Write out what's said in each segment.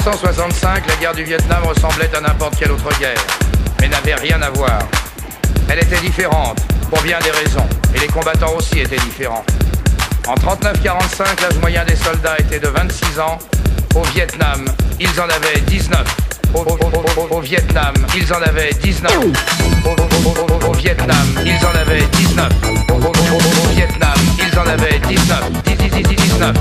1965, la guerre du Vietnam ressemblait à n'importe quelle autre guerre, mais n'avait rien à voir. Elle était différente, pour bien des raisons, et les combattants aussi étaient différents. En 39-45, l'âge moyen des soldats était de 26 ans. Au Vietnam, ils en avaient 19. Au Vietnam, ils en avaient 19. Au Vietnam, ils en avaient 19. Au Vietnam, ils en avaient 19. 19.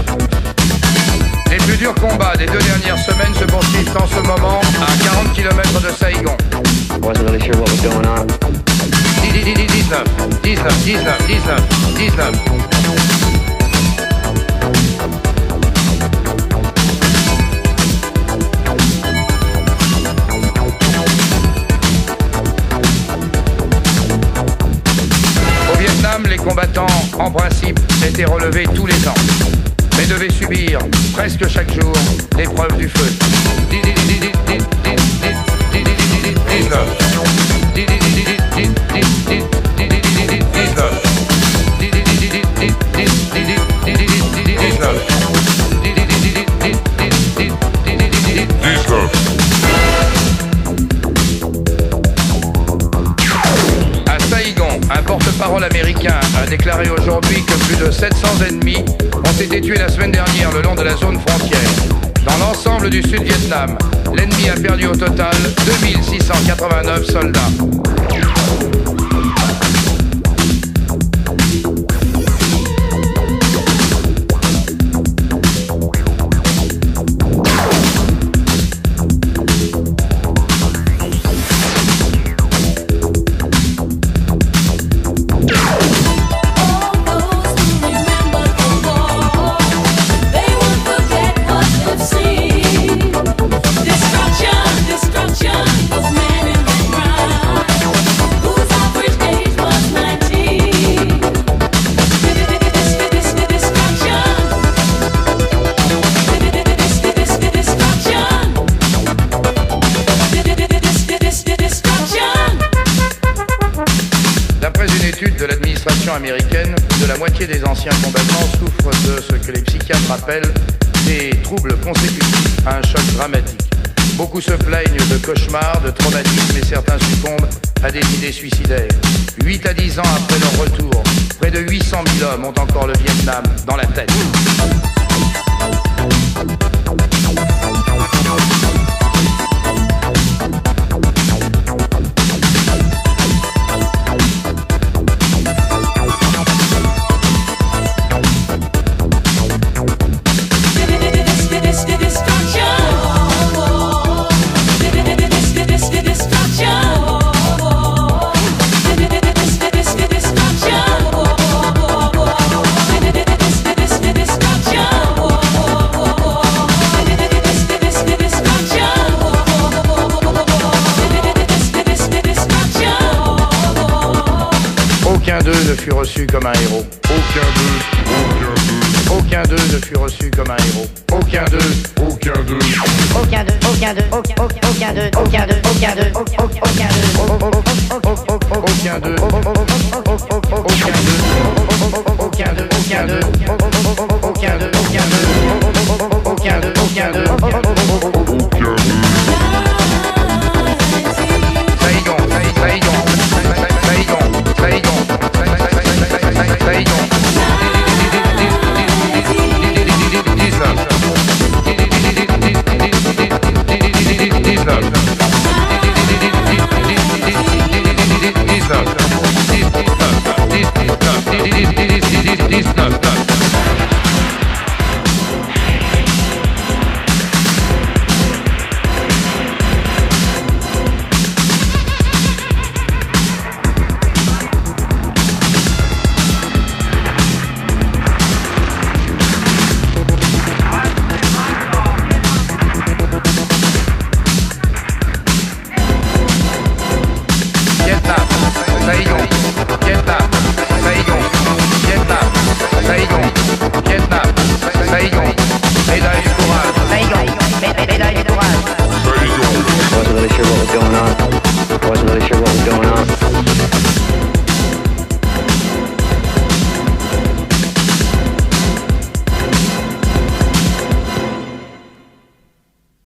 Les plus durs combats des 2 dernières semaines se poursuivent en ce moment à 40 km de Saigon. Wasn't really sure what was going on. 19. Au Vietnam, les combattants, en principe, étaient relevés tous les ans, mais devaient subir, presque chaque jour, l'épreuve du feu. 19. À Saigon, un porte-parole américain a déclaré aujourd'hui que plus de 700 ennemis ont été tués la semaine dernière le long de la zone frontière. Dans l'ensemble du Sud-Vietnam, l'ennemi a perdu au total 2689 soldats. De l'administration américaine, plus de la moitié des anciens combattants souffrent de ce que les psychiatres appellent des troubles consécutifs à un choc dramatique. Beaucoup se plaignent de cauchemars, de traumatismes et certains succombent à des idées suicidaires. 8 à 10 ans après leur retour, près de 800 000 hommes ont encore le Vietnam dans la tête. Aucun d'eux ne fut reçu comme un héros. Aucun d'eux ne fut reçu comme un héros. Aucun d'eux Aucun d'eux.